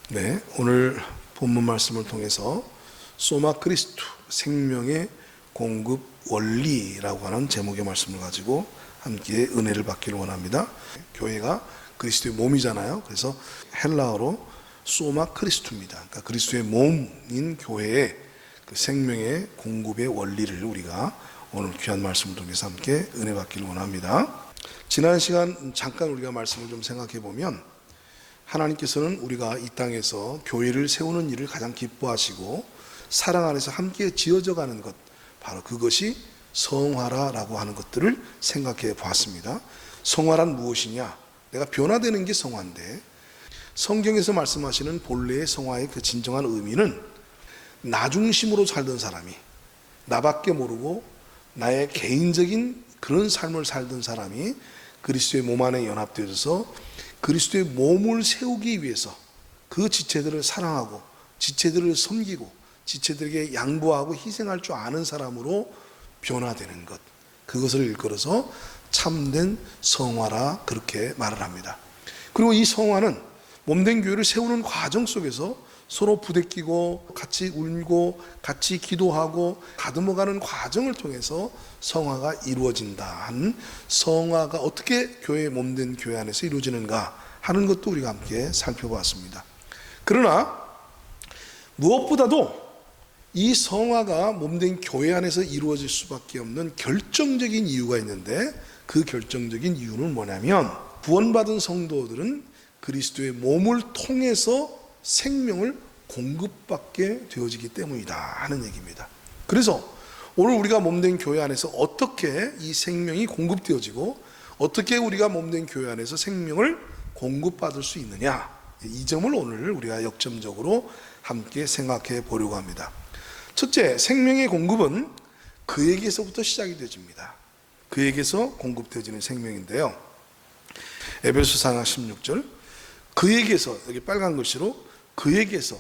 네, 오늘 본문 말씀을 통해서 소마 크리스투, 생명의 공급 원리라고 하는 제목의 말씀을 가지고 함께 은혜를 받기를 원합니다. 교회가 그리스도의 몸이잖아요. 그래서 헬라어로 소마 크리스투입니다. 그러니까 그리스도의 몸인 교회의 그 생명의 공급의 원리를 우리가 오늘 귀한 말씀을 통해서 함께 은혜 받기를 원합니다. 지난 시간 잠깐 우리가 말씀을 좀 생각해 보면, 하나님께서는 우리가 이 땅에서 교회를 세우는 일을 가장 기뻐하시고 사랑 안에서 함께 지어져 가는 것, 바로 그것이 성화라고 하는 것들을 생각해 보았습니다. 성화란 무엇이냐? 내가 변화되는 게 성화인데, 성경에서 말씀하시는 본래의 성화의 그 진정한 의미는 나 중심으로 살던 사람이, 나밖에 모르고 나의 개인적인 그런 삶을 살던 사람이 그리스도의 몸 안에 연합되어서 그리스도의 몸을 세우기 위해서 그 지체들을 사랑하고 지체들을 섬기고 지체들에게 양보하고 희생할 줄 아는 사람으로 변화되는 것, 그것을 일컬어서 참된 성화라 그렇게 말을 합니다. 그리고 이 성화는 몸된 교회를 세우는 과정 속에서 서로 부대끼고 같이 울고 같이 기도하고 다듬어가는 과정을 통해서 성화가 이루어진다 하는, 성화가 어떻게 교회의 몸된 교회 안에서 이루어지는가 하는 것도 우리가 함께 살펴보았습니다. 그러나 무엇보다도 이 성화가 몸된 교회 안에서 이루어질 수밖에 없는 결정적인 이유가 있는데, 그 결정적인 이유는 뭐냐면, 구원받은 성도들은 그리스도의 몸을 통해서 생명을 공급받게 되어지기 때문이다 하는 얘기입니다. 그래서 오늘 우리가 몸된 교회 안에서 어떻게 이 생명이 공급되어지고 어떻게 우리가 몸된 교회 안에서 생명을 공급받을 수 있느냐, 이 점을 오늘 우리가 역점적으로 함께 생각해 보려고 합니다. 첫째, 생명의 공급은 그에게서부터 시작이 되어집니다. 그에게서 공급되어지는 생명인데요, 에베소 4장 16절, 그에게서, 여기 빨간 글씨로 그에게서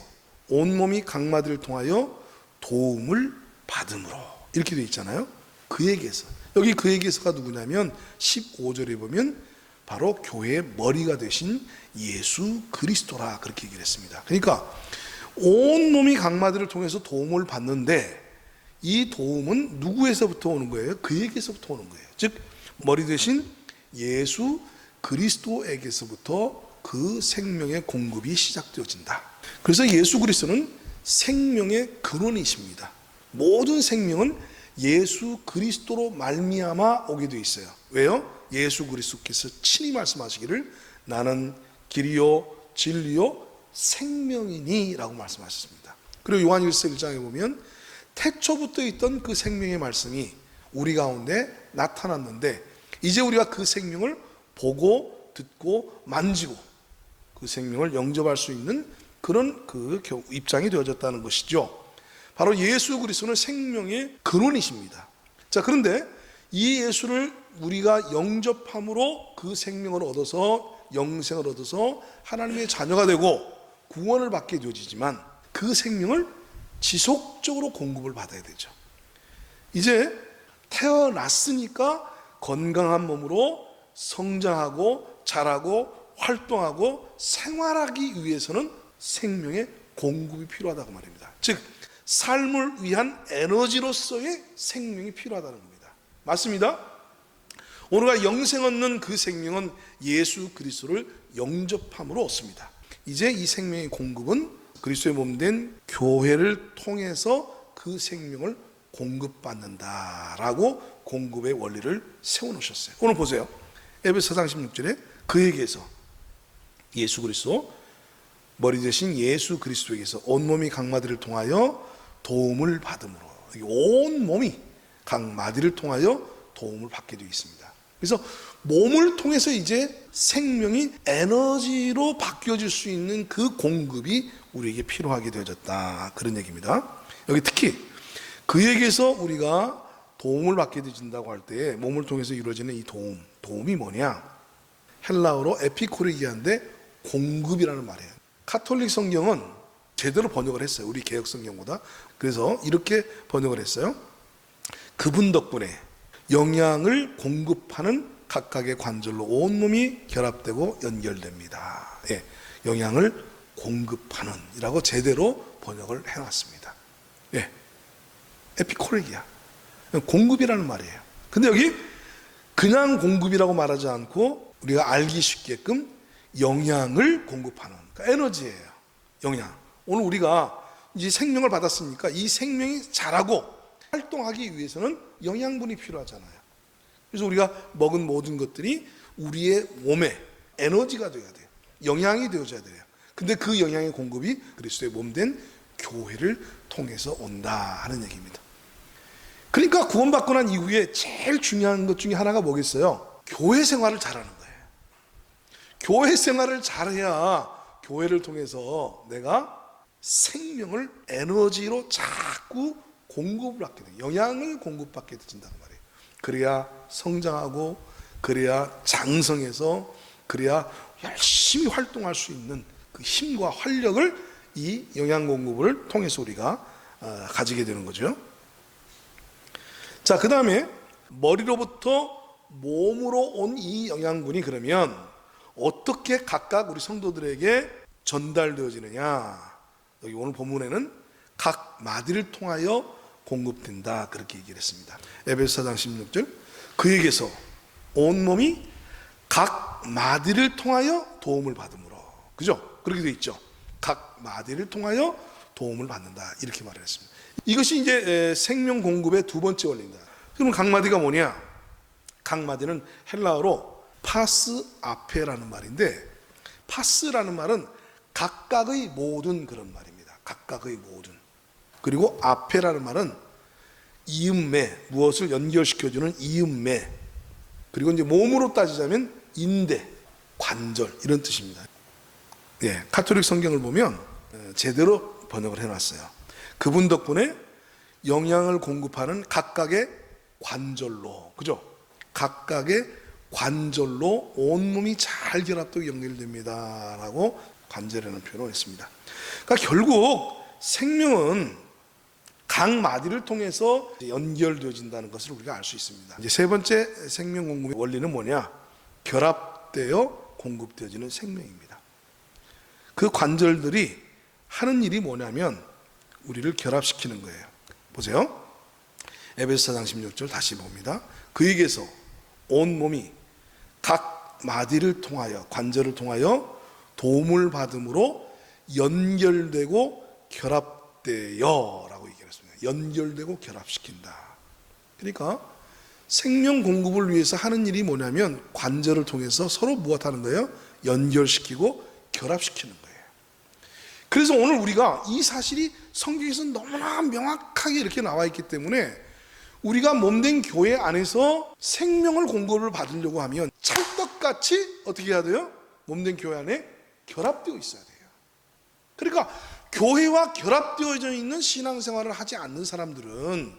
온몸이 각마디를 통하여 도움을 받음으로, 이렇게 되어 있잖아요. 그에게서, 여기 그에게서가 누구냐면 15절에 보면 바로 교회의 머리가 되신 예수 그리스도라 그렇게 얘기를 했습니다. 그러니까 온몸이 각마디를 통해서 도움을 받는데, 이 도움은 누구에서부터 오는 거예요? 그에게서부터 오는 거예요. 즉 머리 되신 예수 그리스도에게서부터 그 생명의 공급이 시작되어진다. 그래서 예수 그리스도는 생명의 근원이십니다. 모든 생명은 예수 그리스도로 말미암아 오게 되어 있어요. 왜요? 예수 그리스도께서 친히 말씀하시기를 나는 길이요 진리요 생명이니 라고 말씀하셨습니다. 그리고 요한일서 1장에 보면 태초부터 있던 그 생명의 말씀이 우리 가운데 나타났는데, 이제 우리가 그 생명을 보고 듣고 만지고 그 생명을 영접할 수 있는 그런 그 입장이 되어졌다는 것이죠. 바로 예수 그리스도는 생명의 근원이십니다. 자, 그런데 이 예수를 우리가 영접함으로 그 생명을 얻어서 영생을 얻어서 하나님의 자녀가 되고 구원을 받게 되어지지만, 그 생명을 지속적으로 공급을 받아야 되죠. 이제 태어났으니까 건강한 몸으로 성장하고 자라고 활동하고 생활하기 위해서는 생명의 공급이 필요하다고 말입니다. 즉 삶을 위한 에너지로서의 생명이 필요하다는 겁니다. 맞습니다. 오늘과 영생 얻는 그 생명은 예수 그리스도를 영접함으로 얻습니다. 이제 이 생명의 공급은 그리스도의 몸된 교회를 통해서 그 생명을 공급받는다라고 공급의 원리를 세워놓으셨어요. 오늘 보세요. 에베소 4장 16절에 그에게서, 예수 그리스도 머리 되신 예수 그리스도에게서 온몸이 각마디를 통하여 도움을 받음으로, 온몸이 각마디를 통하여 도움을 받게 되어 있습니다. 그래서 몸을 통해서 이제 생명이 에너지로 바뀌어질 수 있는 그 공급이 우리에게 필요하게 되어졌다, 그런 얘기입니다. 여기 특히 그에게서 우리가 도움을 받게 되진다고 할 때 몸을 통해서 이루어지는 이 도움이 뭐냐? 헬라어로 에피코르기아인데 공급이라는 말이에요. 카톨릭 성경은 제대로 번역을 했어요. 우리 개혁 성경보다. 그래서 이렇게 번역을 했어요. 그분 덕분에 영양을 공급하는 각각의 관절로 온몸이 결합되고 연결됩니다. 예, 영양을 공급하는 이라고 제대로 번역을 해놨습니다. 예, 에피코레기아, 공급이라는 말이에요. 근데 여기 그냥 공급이라고 말하지 않고 우리가 알기 쉽게끔 영양을 공급하는, 그러니까 에너지예요. 영양. 오늘 우리가 이제 생명을 받았으니까 이 생명이 자라고 활동하기 위해서는 영양분이 필요하잖아요. 그래서 우리가 먹은 모든 것들이 우리의 몸에 에너지가 되어야 돼요. 영양이 되어져야 돼요. 근데 그 영양의 공급이 그리스도의 몸된 교회를 통해서 온다 하는 얘기입니다. 그러니까 구원받고 난 이후에 제일 중요한 것 중에 하나가 뭐겠어요? 교회 생활을 잘하는 거예요. 교회 생활을 잘해야 교회를 통해서 내가 생명을 에너지로 자꾸 공급을 받게 돼요. 영양을 공급받게 되진다는 말이에요. 그래야 성장하고, 그래야 장성해서, 그래야 열심히 활동할 수 있는 그 힘과 활력을 이 영양 공급을 통해서 우리가 가지게 되는 거죠. 자, 그 다음에 머리로부터 몸으로 온 이 영양분이 그러면 어떻게 각각 우리 성도들에게 전달되어지느냐. 여기 오늘 본문에는 각 마디를 통하여 공급된다, 그렇게 얘기를 했습니다. 에베소 4장 16절, 그에게서 온몸이 각 마디를 통하여 도움을 받음으로, 그죠? 그렇게 돼 있죠. 각 마디를 통하여 도움을 받는다, 이렇게 말을 했습니다. 이것이 이제 생명 공급의 두 번째 원리입니다. 그러면 각 마디가 뭐냐? 각 마디는 헬라어로 파스 아페라는 말인데, 파스라는 말은 각각의 모든 그런 말입니다. 각각의 모든. 그리고 아페라는 말은 이음매, 무엇을 연결시켜주는 이음매. 그리고 이제 몸으로 따지자면 인대, 관절, 이런 뜻입니다. 예, 가톨릭 성경을 보면 제대로 번역을 해놨어요. 그분 덕분에 영양을 공급하는 각각의 관절로, 그죠? 각각의 관절로 온몸이 잘 결합되고 연결됩니다 라고 관절이라는 표현을 했습니다. 그러니까 결국 생명은 각 마디를 통해서 연결되어진다는 것을 우리가 알 수 있습니다. 이제 세 번째 생명 공급의 원리는 뭐냐? 결합되어 공급되어지는 생명입니다. 그 관절들이 하는 일이 뭐냐면 우리를 결합시키는 거예요. 보세요. 에베소 4장 16절 다시 봅니다. 그에게서 온 몸이 각 마디를 통하여, 관절을 통하여 도움을 받음으로 연결되고 결합되어 라고 얘기했습니다. 연결되고 결합시킨다. 그러니까 생명 공급을 위해서 하는 일이 뭐냐면 관절을 통해서 서로 무엇하는 거예요? 연결시키고 결합시키는 거예요. 그래서 오늘 우리가 이 사실이 성경에서 너무나 명확하게 이렇게 나와 있기 때문에 우리가 몸된 교회 안에서 생명을 공급을 받으려고 하면 찰떡같이 어떻게 해야 돼요? 몸된 교회 안에 결합되어 있어야 돼요. 그러니까 교회와 결합되어져 있는 신앙생활을 하지 않는 사람들은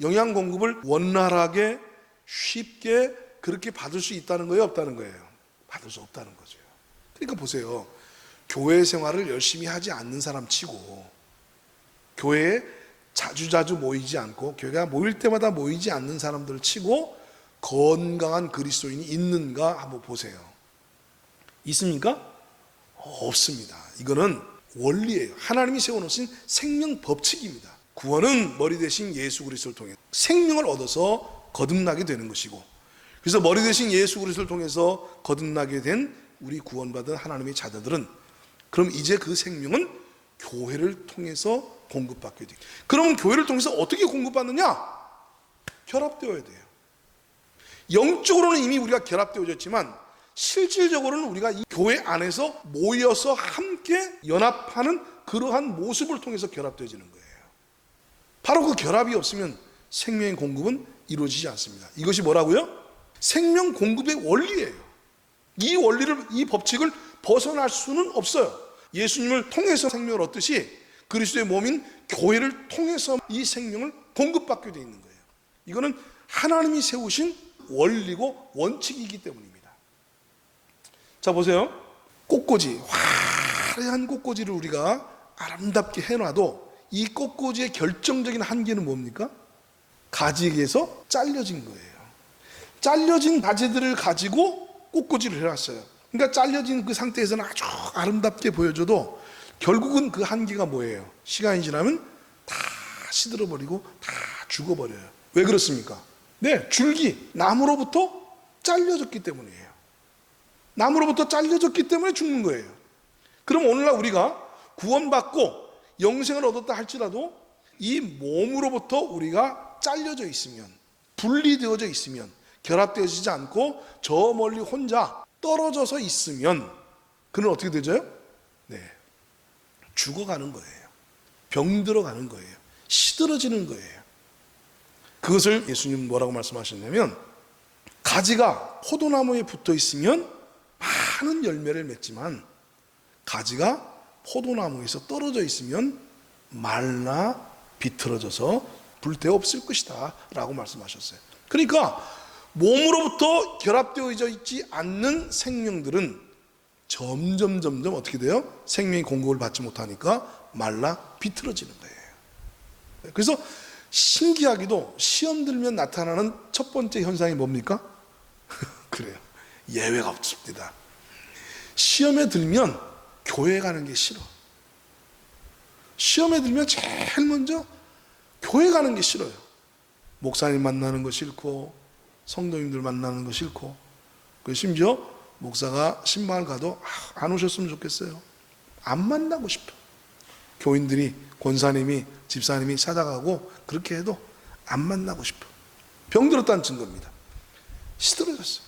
영양 공급을 원활하게 쉽게 그렇게 받을 수 있다는 거예요, 없다는 거예요? 받을 수 없다는 거죠. 그러니까 보세요. 교회 생활을 열심히 하지 않는 사람 치고 교회에 자주자주 모이지 않고 교회가 모일 때마다 모이지 않는 사람들 치고 건강한 그리스도인이 있는가 한번 보세요. 있습니까? 없습니다. 이거는 원리예요. 하나님이 세워놓으신 생명 법칙입니다. 구원은 머리 대신 예수 그리스도를 통해 생명을 얻어서 거듭나게 되는 것이고, 그래서 머리 대신 예수 그리스도를 통해서 거듭나게 된 우리 구원받은 하나님의 자녀들은 그럼 이제 그 생명은 교회를 통해서 공급받게 돼요. 그러면 교회를 통해서 어떻게 공급받느냐? 결합되어야 돼요. 영적으로는 이미 우리가 결합되어졌지만 실질적으로는 우리가 이 교회 안에서 모여서 함께 연합하는 그러한 모습을 통해서 결합되어지는 거예요. 바로 그 결합이 없으면 생명의 공급은 이루어지지 않습니다. 이것이 뭐라고요? 생명 공급의 원리예요. 이 원리를, 이 법칙을 벗어날 수는 없어요. 예수님을 통해서 생명을 얻듯이 그리스도의 몸인 교회를 통해서 이 생명을 공급받게 되어 있는 거예요. 이거는 하나님이 세우신 원리고 원칙이기 때문입니다. 자, 보세요. 꽃꽂이, 화려한 꽃꽂이를 우리가 아름답게 해놔도 이 꽃꽂이의 결정적인 한계는 뭡니까? 가지에서 잘려진 거예요. 잘려진 가지들을 가지고 꽃꽂이를 해놨어요. 그러니까 잘려진 그 상태에서는 아주 아름답게 보여줘도 결국은 그 한계가 뭐예요? 시간이 지나면 다 시들어버리고 다 죽어버려요. 왜 그렇습니까? 네, 줄기, 나무로부터 잘려졌기 때문이에요. 나무로부터 잘려졌기 때문에 죽는 거예요. 그럼 오늘날 우리가 구원받고 영생을 얻었다 할지라도 이 몸으로부터 우리가 잘려져 있으면, 분리되어져 있으면, 결합되어지지 않고 저 멀리 혼자 떨어져서 있으면 그는 어떻게 되죠? 네, 죽어가는 거예요. 병들어가는 거예요. 시들어지는 거예요. 그것을 예수님은 뭐라고 말씀하셨냐면, 가지가 포도나무에 붙어 있으면 많은 열매를 맺지만 가지가 포도나무에서 떨어져 있으면 말라 비틀어져서 불태없을 것이다 라고 말씀하셨어요. 그러니까 몸으로부터 결합되어져 있지 않는 생명들은 점점 어떻게 돼요? 생명이 공급을 받지 못하니까 말라 비틀어지는 거예요. 그래서 신기하게도 시험 들면 나타나는 첫 번째 현상이 뭡니까? 그래요. 예외가 없습니다. 시험에 들면 교회 가는 게 싫어. 시험에 들면 제일 먼저 교회 가는 게 싫어요. 목사님 만나는 거 싫고, 성도님들 만나는 거 싫고, 심지어 목사가 신방을 가도 안 오셨으면 좋겠어요. 안 만나고 싶어. 교인들이, 권사님이, 집사님이 찾아가고 그렇게 해도 안 만나고 싶어. 병들었다는 증거입니다. 시들어졌어요.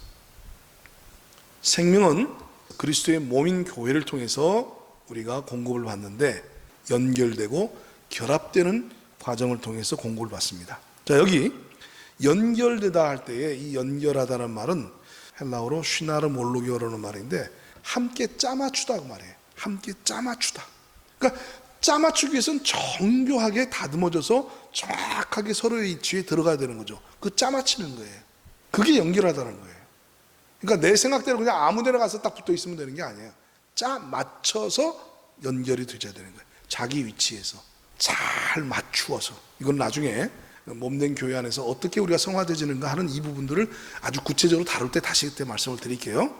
생명은 그리스도의 몸인 교회를 통해서 우리가 공급을 받는데 연결되고 결합되는 과정을 통해서 공급을 받습니다. 자, 여기 연결되다 할 때에 이 연결하다는 말은 헬라어로 쉬나르 몰로게오라는 말인데 함께 짜맞추다 그 말이에요. 함께 짜맞추다. 그러니까 짜맞추기 위해서는 정교하게 다듬어져서 정확하게 서로의 위치에 들어가야 되는 거죠. 그 짜맞추는 거예요. 그게 연결하다는 거예요. 그러니까 내 생각대로 그냥 아무 데나 가서 딱 붙어 있으면 되는 게 아니에요. 짜 맞춰서 연결이 되셔야 되는 거예요. 자기 위치에서 잘 맞추어서. 이건 나중에 몸된 교회 안에서 어떻게 우리가 성화되지는가 하는 이 부분들을 아주 구체적으로 다룰 때 다시 그때 말씀을 드릴게요.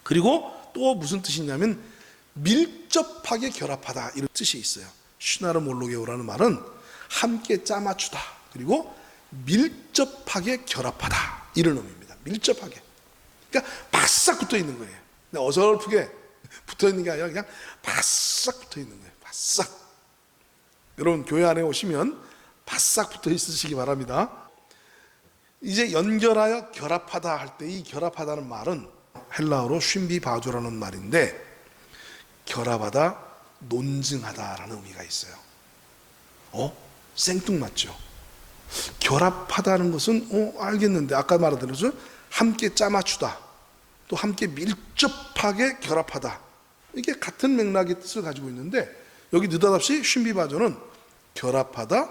그리고 또 무슨 뜻이냐면 밀접하게 결합하다 이런 뜻이 있어요. 쉬나르 몰로게오라는 말은 함께 짜맞추다 그리고 밀접하게 결합하다 이런 의미입니다. 밀접하게. 그러니까 바싹 붙어 있는 거예요. 어설프게 붙어 있는 게 아니라 그냥 바싹 붙어 있는 거예요. 바싹. 여러분 교회 안에 오시면 바싹 붙어 있으시기 바랍니다. 이제 연결하여 결합하다 할 때 이 결합하다는 말은 헬라어로 쉰비바조라는 말인데 결합하다, 논증하다라는 의미가 있어요. 생뚱맞죠? 결합하다는 것은 알겠는데 아까 말한 대로 함께 짜맞추다 또 함께 밀접하게 결합하다 이게 같은 맥락의 뜻을 가지고 있는데 여기 느닷없이 쉰비바조는 결합하다,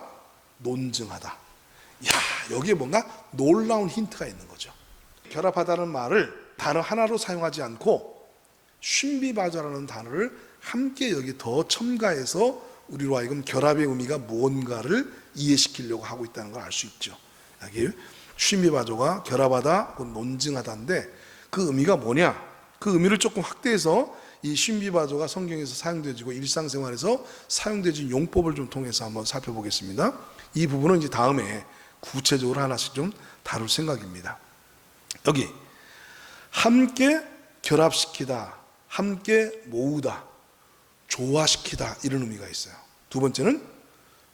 논증하다. 야, 여기에 뭔가 놀라운 힌트가 있는 거죠. 결합하다는 말을 단어 하나로 사용하지 않고 쉰비바조라는 단어를 함께 여기 더 첨가해서 우리로 하여금 결합의 의미가 무언가를 이해시키려고 하고 있다는 걸 알 수 있죠. 여기 쉰비바조가 결합하다, 논증하다인데 그 의미가 뭐냐? 그 의미를 조금 확대해서 이 쉰비바조가 성경에서 사용되어지고 일상생활에서 사용되어진 용법을 좀 통해서 한번 살펴보겠습니다. 이 부분은 이제 다음에 구체적으로 하나씩 좀 다룰 생각입니다. 여기 함께 결합시키다, 함께 모으다, 조화시키다 이런 의미가 있어요. 두 번째는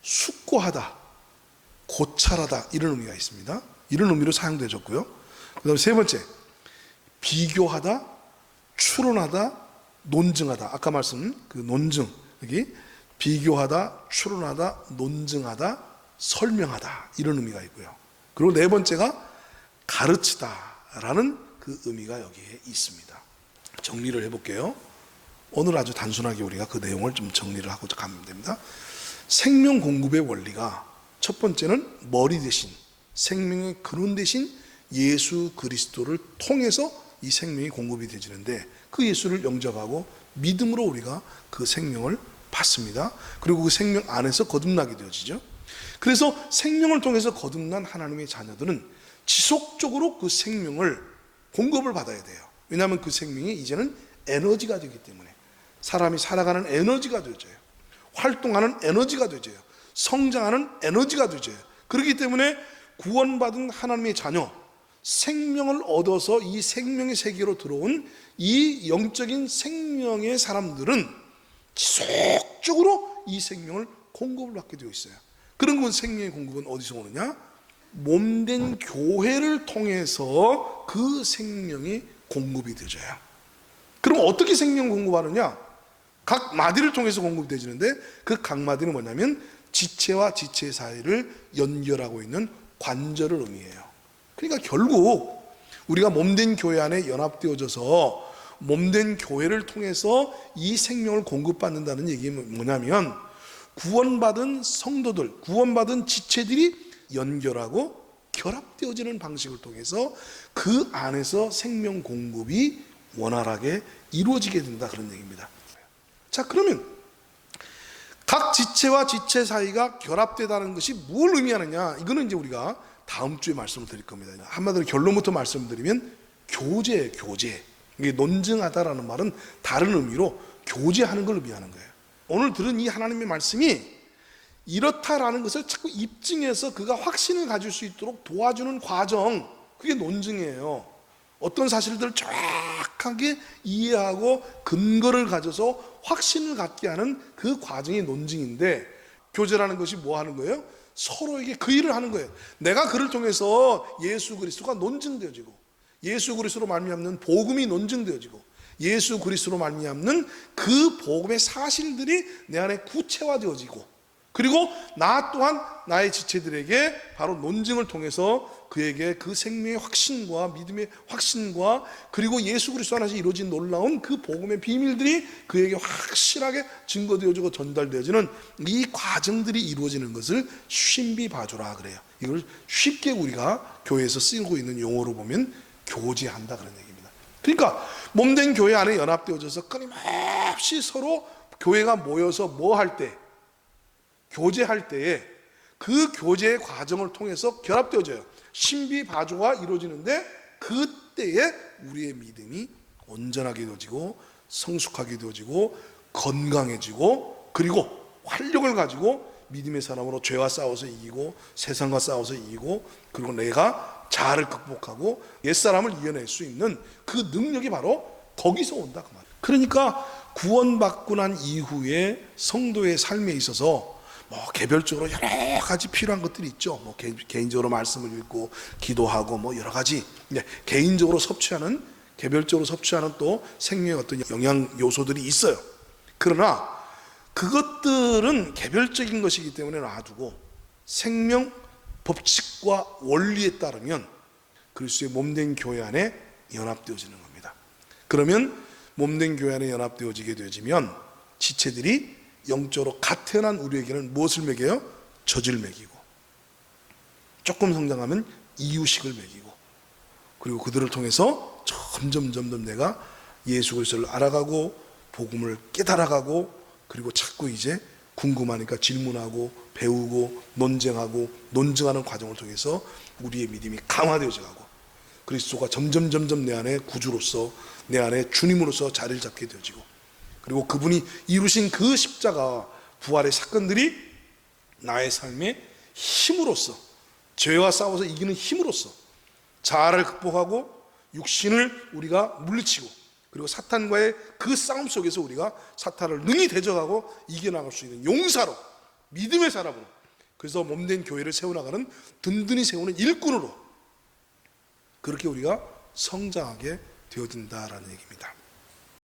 숙고하다, 고찰하다 이런 의미가 있습니다. 이런 의미로 사용되어졌고요. 그 다음에 세 번째 비교하다, 추론하다, 논증하다. 아까 말씀 그 논증 여기 비교하다, 추론하다, 논증하다, 설명하다 이런 의미가 있고요. 그리고 네 번째가 가르치다라는 그 의미가 여기에 있습니다. 정리를 해볼게요. 오늘 아주 단순하게 우리가 그 내용을 좀 정리를 하고자 가면 됩니다. 생명 공급의 원리가 첫 번째는 머리 대신 생명의 근원 대신 예수 그리스도를 통해서 이 생명이 공급이 되지는데 그 예수를 영접하고 믿음으로 우리가 그 생명을 받습니다. 그리고 그 생명 안에서 거듭나게 되어지죠. 그래서 생명을 통해서 거듭난 하나님의 자녀들은 지속적으로 그 생명을 공급을 받아야 돼요. 왜냐하면 그 생명이 이제는 에너지가 되기 때문에, 사람이 살아가는 에너지가 되어져요. 활동하는 에너지가 되어져요. 성장하는 에너지가 되어져요. 그렇기 때문에 구원받은 하나님의 자녀, 생명을 얻어서 이 생명의 세계로 들어온 이 영적인 생명의 사람들은 지속적으로 이 생명을 공급을 받게 되어 있어요. 그런 건 생명의 공급은 어디서 오느냐? 몸된 교회를 통해서 그 생명이 공급이 되어져요. 그럼 어떻게 생명 공급하느냐? 각 마디를 통해서 공급이 되어지는데, 그 각 마디는 뭐냐면 지체와 지체 사이를 연결하고 있는 관절을 의미해요. 그러니까 결국 우리가 몸된 교회 안에 연합되어져서 몸된 교회를 통해서 이 생명을 공급받는다는 얘기는 뭐냐면, 구원받은 성도들, 구원받은 지체들이 연결하고 결합되어지는 방식을 통해서 그 안에서 생명 공급이 원활하게 이루어지게 된다, 그런 얘기입니다. 자, 그러면 각 지체와 지체 사이가 결합되다는 것이 뭘 의미하느냐? 이거는 이제 우리가 다음 주에 말씀을 드릴 겁니다. 한마디로 결론부터 말씀드리면 교제예요, 교제. 이게 논증하다라는 말은 다른 의미로 교제하는 걸 의미하는 거예요. 오늘 들은 이 하나님의 말씀이 이렇다라는 것을 자꾸 입증해서 그가 확신을 가질 수 있도록 도와주는 과정, 그게 논증이에요. 어떤 사실들을 정확하게 이해하고 근거를 가져서 확신을 갖게 하는 그 과정이 논증인데, 교제라는 것이 뭐 하는 거예요? 서로에게 그 일을 하는 거예요. 내가 그를 통해서 예수 그리스도가 논증되어지고, 예수 그리스도로 말미암는 복음이 논증되어지고, 예수 그리스도로 말미암는 그 복음의 사실들이 내 안에 구체화되어지고, 그리고 나 또한 나의 지체들에게 바로 논증을 통해서 그에게 그 생명의 확신과 믿음의 확신과, 그리고 예수 그리스도 안에서 이루어진 놀라운 그 복음의 비밀들이 그에게 확실하게 증거되어지고 전달되어지는 이 과정들이 이루어지는 것을 신비바조라 그래요. 이걸 쉽게 우리가 교회에서 쓰고 있는 용어로 보면 교제한다, 그런 얘기입니다. 그러니까 몸된 교회 안에 연합되어져서 끊임없이 서로 교회가 모여서 뭐 할 때, 교제할 때에 그 교제의 과정을 통해서 결합되어져요. 신비바조가 이루어지는데, 그때에 우리의 믿음이 온전하게 되어지고 성숙하게 되어지고 건강해지고, 그리고 활력을 가지고 믿음의 사람으로 죄와 싸워서 이기고 세상과 싸워서 이기고, 그리고 내가 자아를 극복하고 옛사람을 이겨낼 수 있는 그 능력이 바로 거기서 온다, 그 말이에요. 그러니까 구원받고 난 이후에 성도의 삶에 있어서 뭐 개별적으로 여러 가지 필요한 것들이 있죠. 뭐 개인적으로 말씀을 읽고 기도하고 뭐 여러 가지 개인적으로 섭취하는, 개별적으로 섭취하는 또 생명의 어떤 영양 요소들이 있어요. 그러나 그것들은 개별적인 것이기 때문에 놔두고 생명 법칙과 원리에 따르면 그리스도의 몸된 교회 안에 연합되어지는 겁니다. 그러면 몸된 교회 안에 연합되어지게 되어지면 지체들이 영적으로 갓 태어난 우리에게는 무엇을 먹여요? 젖을 먹이고, 조금 성장하면 이유식을 먹이고, 그리고 그들을 통해서 점점 내가 예수 그리스도를 알아가고 복음을 깨달아가고, 그리고 자꾸 이제 궁금하니까 질문하고 배우고 논쟁하고 논증하는 과정을 통해서 우리의 믿음이 강화되어져 가고, 그리스도가 점점 내 안에 구주로서, 내 안에 주님으로서 자리를 잡게 되어지고, 그리고 그분이 이루신 그 십자가 부활의 사건들이 나의 삶의 힘으로써, 죄와 싸워서 이기는 힘으로써 자아를 극복하고 육신을 우리가 물리치고, 그리고 사탄과의 그 싸움 속에서 우리가 사탄을 능히 대적하고 이겨나갈 수 있는 용사로, 믿음의 사람으로, 그래서 몸된 교회를 세워나가는, 든든히 세우는 일꾼으로 그렇게 우리가 성장하게 되어진다라는 얘기입니다.